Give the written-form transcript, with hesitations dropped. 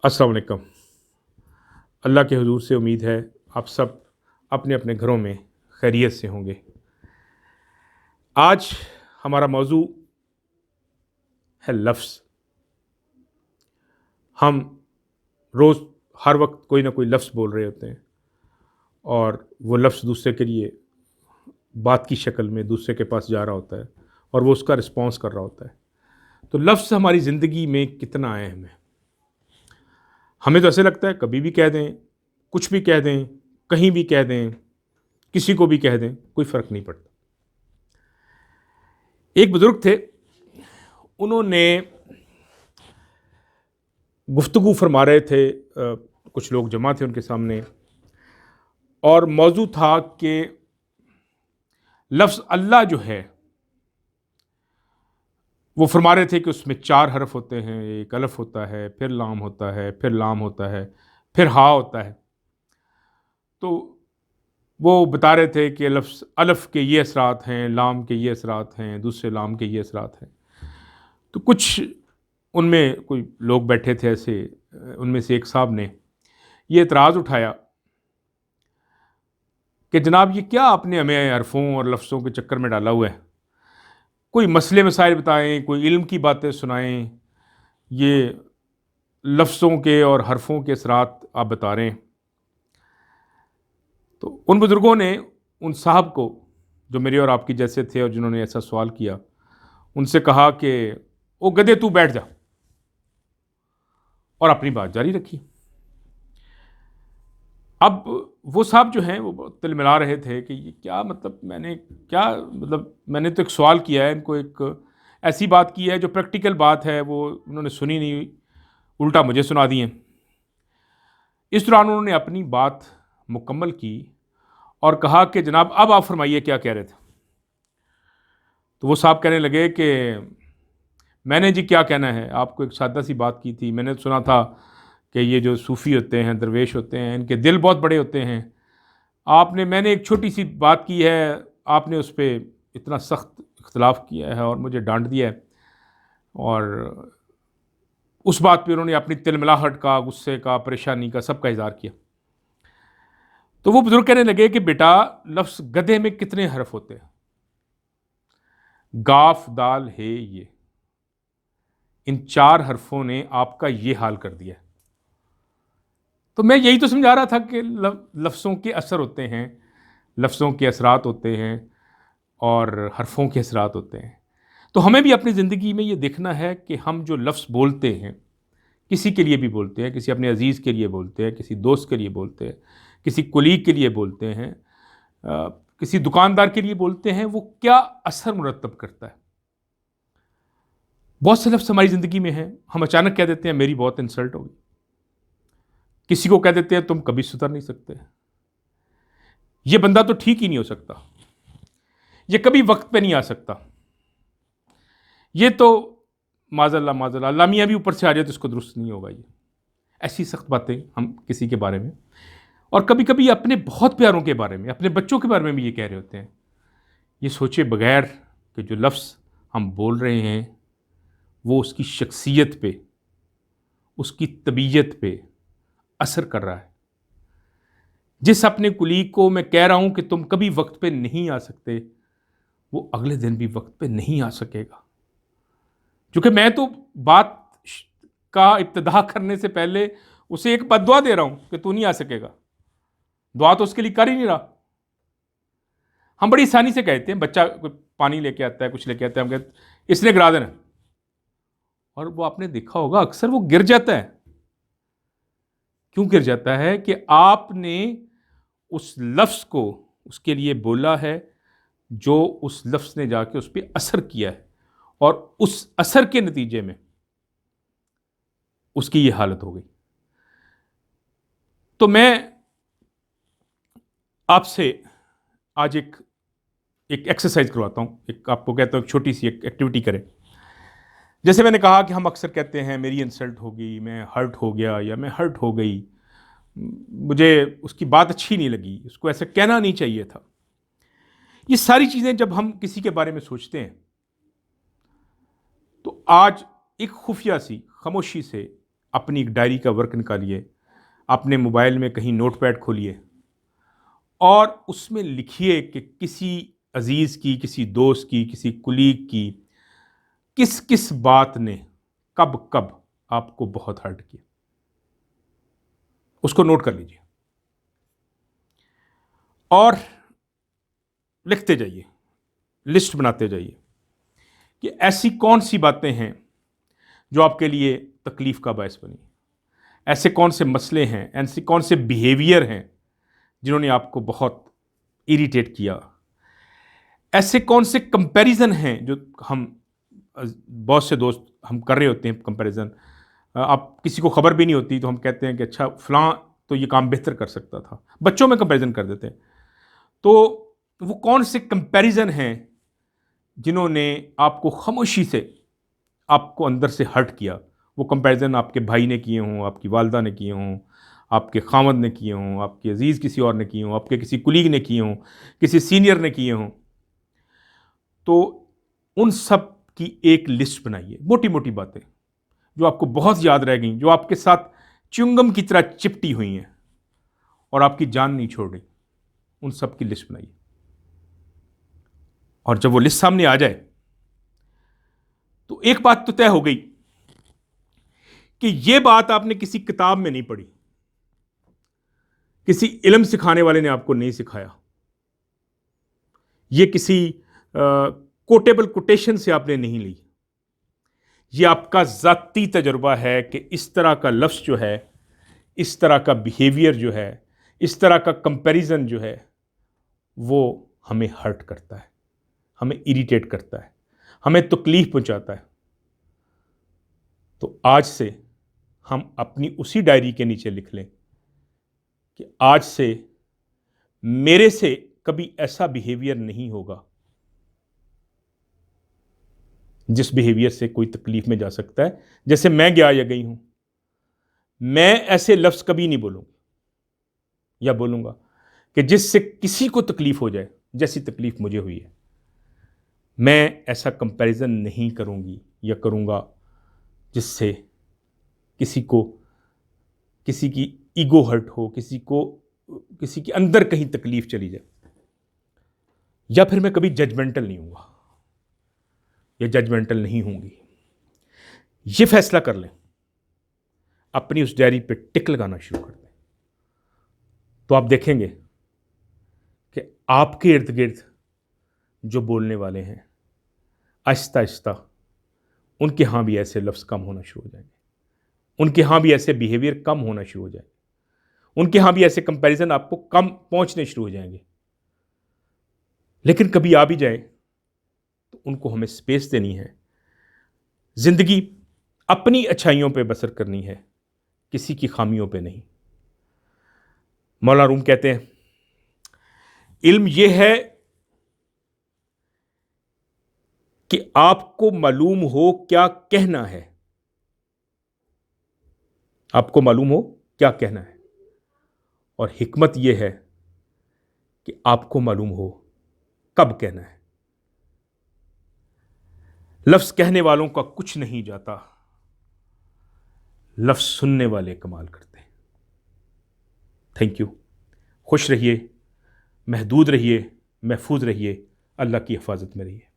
अस्सलाम वालेकुम। अल्लाह के हुजूर से उम्मीद है आप सब अपने अपने घरों में खैरियत से होंगे। आज हमारा मौजू है लफ्ज़। हम रोज़ हर वक्त कोई ना कोई लफ्ज़ बोल रहे होते हैं और वो लफ्ज़ दूसरे के लिए बात की शक्ल में दूसरे के पास जा रहा होता है और वो उसका रिस्पॉन्स कर रहा होता है। तो लफ्ज़ हमारी ज़िंदगी में कितना अहम है। हमें तो ऐसे लगता है कभी भी कह दें, कुछ भी कह दें, कहीं भी कह दें, किसी को भी कह दें, कोई फ़र्क नहीं पड़ता। एक बुज़ुर्ग थे, उन्होंने गुफ्तगू फरमा रहे थे, कुछ लोग जमा थे उनके सामने और मौजू था कि लफ्ज़ अल्लाह जो है, वो फरमा रहे थे कि उसमें 4 हरफ होते हैं, एक अलफ़ होता है, फिर लाम होता है, फिर लाम होता है, फिर हा होता है। तो वो बता रहे थे कि लफ्ज़ अलफ़ के ये असरात हैं, लाम के ये असरात हैं, दूसरे लाम के ये असरात हैं। तो कुछ उनमें कोई लोग बैठे थे ऐसे, उनमें से एक साहब ने ये एतराज़ उठाया कि जनाब ये क्या आपने हमें हरफ़ों और लफ्ज़ों के चक्कर में डाला हुआ है। कोई मसले मसाइल बताएँ, कोई इल्म की बातें सुनाएँ, ये लफ्ज़ों के और हरफ़ों के असरात आप बता रहे हैं। तो उन बुज़ुर्गों ने उन साहब को, जो मेरे और आपके जैसे थे और जिन्होंने ऐसा सवाल किया, उनसे कहा कि ओ गधे तू बैठ जा, और अपनी बात जारी रखी। अब वो साहब जो हैं वो बहुत तिलमिला रहे थे कि ये क्या मतलब, मैंने तो एक सवाल किया है, इनको एक ऐसी बात की है जो प्रैक्टिकल बात है, वो उन्होंने सुनी नहीं, उल्टा मुझे सुना दी है। इस दौरान उन्होंने अपनी बात मुकम्मल की और कहा कि जनाब अब आप फरमाइए क्या कह रहे थे। तो वो साहब कहने लगे कि मैंने जी क्या कहना है, आपको एक सादा सी बात की थी। मैंने सुना था कि ये जो सूफ़ी होते हैं, दरवेश होते हैं, इनके दिल बहुत बड़े होते हैं। मैंने एक छोटी सी बात की है, आपने उस पे इतना सख्त इख्तलाफ किया है और मुझे डांट दिया है। और उस बात पे उन्होंने अपनी तिलमिलाहट का, गुस्से का, परेशानी का, सबका इज़हार किया। तो वो बुजुर्ग कहने लगे कि बेटा, लफ्ज़ गधे में कितने हरफ होते हैं? गाफ दाल हे ये, इन 4 हरफों ने आपका ये हाल कर दिया है। तो मैं यही तो समझा रहा था कि लफ्ज़ों के असर होते हैं, लफ्ज़ों के असरात होते हैं और हरफों के असरात होते हैं। तो हमें भी अपनी ज़िंदगी में ये देखना है कि हम जो लफ्ज़ बोलते हैं, किसी के लिए भी बोलते हैं, किसी अपने अज़ीज़ के लिए बोलते हैं, किसी दोस्त के लिए बोलते हैं, किसी कुलीग के लिए बोलते हैं, किसी दुकानदार के लिए बोलते हैं, वो क्या असर मुरतब करता है। बहुत से लफ्ज़ हमारी ज़िंदगी में हैं, हम अचानक कह देते हैं मेरी बहुत इंसल्ट होगी। किसी को कह देते हैं तुम कभी सुधर नहीं सकते, ये बंदा तो ठीक ही नहीं हो सकता, ये कभी वक्त पे नहीं आ सकता, ये तो माज़अल्लाह माज़अल्लाह, अल्लाह मियाँ भी ऊपर से आ जाए तो इसको दुरुस्त नहीं होगा। ये ऐसी सख्त बातें हम किसी के बारे में, और कभी कभी अपने बहुत प्यारों के बारे में, अपने बच्चों के बारे में भी ये कह रहे होते हैं, ये सोचे बगैर कि जो लफ्ज़ हम बोल रहे हैं वो उसकी शख्सियत पे, उसकी तबीयत पे असर कर रहा है। जिस अपने कुलीग को मैं कह रहा हूं कि तुम कभी वक्त पे नहीं आ सकते, वो अगले दिन भी वक्त पे नहीं आ सकेगा, क्योंकि मैं तो बात का इब्तिदा करने से पहले उसे एक बद्दुआ दे रहा हूं कि तू नहीं आ सकेगा। दुआ तो उसके लिए कर ही नहीं रहा। हम बड़ी आसानी से कहते हैं, बच्चा कोई पानी लेके आता है, कुछ लेके आता है, हम कहते इसने गिरा देना, और वो आपने देखा होगा अक्सर वो गिर जाता है। क्यों गिर जाता है? कि आपने उस लफ्ज़ को उसके लिए बोला है, जो उस लफ्ज़ ने जाके उस पर असर किया है, और उस असर के नतीजे में उसकी ये हालत हो गई। तो मैं आपसे आज एक एक एक्सरसाइज करवाता हूँ, एक आपको कहता हूँ एक छोटी सी एक एक्टिविटी करें। जैसे मैंने कहा कि हम अक्सर कहते हैं मेरी इंसल्ट हो गई, मैं हर्ट हो गया, या मैं हर्ट हो गई, मुझे उसकी बात अच्छी नहीं लगी, उसको ऐसे कहना नहीं चाहिए था। ये सारी चीज़ें जब हम किसी के बारे में सोचते हैं, तो आज एक खुफिया सी खामोशी से अपनी एक डायरी का वर्क निकालिए, अपने मोबाइल में कहीं नोटपैड खोलिए और उसमें लिखिए कि किसी अजीज़ की, किसी दोस्त की, किसी कुलीग की किस किस बात ने कब कब आपको बहुत हर्ट किया। उसको नोट कर लीजिए और लिखते जाइए, लिस्ट बनाते जाइए कि ऐसी कौन सी बातें हैं जो आपके लिए तकलीफ का बायस बनी, ऐसे कौन से मसले हैं, ऐसे कौन से बिहेवियर हैं जिन्होंने आपको बहुत इरिटेट किया, ऐसे कौन से कंपैरिजन हैं जो हम बहुत से दोस्त हम कर रहे होते हैं कंपैरिजन। आप किसी को खबर भी नहीं होती तो हम कहते हैं कि अच्छा फलां तो ये काम बेहतर कर सकता था, बच्चों में कंपैरिजन कर देते हैं। तो वो कौन से कंपैरिजन हैं जिन्होंने आपको खामोशी से आपको अंदर से हर्ट किया। वो कंपैरिजन आपके भाई ने किए हों, आपकी वालदा ने किए हों, आपके खामद ने किए हों, आपके अजीज़ किसी और ने किए हों, आपके किसी कुलीग ने किए हों, किसी सीनियर ने किए हों। तो उन सब की एक लिस्ट बनाइए, मोटी मोटी बातें जो आपको बहुत याद रह गई, जो आपके साथ च्युइंगम की तरह चिपटी हुई हैं और आपकी जान नहीं छोड़ रही, उन सब की लिस्ट बनाइए। और जब वो लिस्ट सामने आ जाए तो एक बात तो तय हो गई कि ये बात आपने किसी किताब में नहीं पढ़ी, किसी इल्म सिखाने वाले ने आपको नहीं सिखाया, ये किसी कोटेबल कोटेशन से आपने नहीं ली। ये आपका ज़ाती तजुर्बा है कि इस तरह का लफ्ज़ जो है, इस तरह का बिहेवियर जो है, इस तरह का कंपैरिजन जो है, वो हमें हर्ट करता है, हमें इरिटेट करता है, हमें तकलीफ पहुंचाता है। तो आज से हम अपनी उसी डायरी के नीचे लिख लें कि आज से मेरे से कभी ऐसा बिहेवियर नहीं होगा जिस बिहेवियर से कोई तकलीफ में जा सकता है, जैसे मैं गया या गई हूं। मैं ऐसे लफ्ज़ कभी नहीं बोलूंगा या बोलूंगा कि जिससे किसी को तकलीफ हो जाए जैसी तकलीफ मुझे हुई है। मैं ऐसा कंपैरिजन नहीं करूंगी या करूंगा जिससे किसी को, किसी की ईगो हर्ट हो, किसी को, किसी के अंदर कहीं तकलीफ चली जाए। या फिर मैं कभी जजमेंटल नहीं हूंगा या जजमेंटल नहीं होंगी। ये फैसला कर लें, अपनी उस डायरी पे टिक लगाना शुरू कर दें, तो आप देखेंगे कि आपके इर्द गिर्द जो बोलने वाले हैं, आहिस्ता आहिस्ता उनके यहाँ भी ऐसे लफ्ज़ कम होना शुरू हो जाएंगे, उनके यहाँ भी ऐसे बिहेवियर कम होना शुरू हो जाएंगे, उनके यहाँ भी ऐसे कंपैरिजन आपको कम पहुँचने शुरू हो जाएंगे। लेकिन कभी आ भी जाए तो उनको हमें स्पेस देनी है। ज़िंदगी अपनी अच्छाइयों पे बसर करनी है, किसी की खामियों पे नहीं। मौलाना रूम कहते हैं, इल्म यह है कि आपको मालूम हो क्या कहना है, आपको मालूम हो क्या कहना है, और हिकमत यह है कि आपको मालूम हो कब कहना है। लफ्ज़ कहने वालों का कुछ नहीं जाता, लफ्ज़ सुनने वाले कमाल करते हैं। Thank you. खुश रहिए, महदूद रहिए, महफूज रहिए, अल्लाह की हिफाजत में रहिए।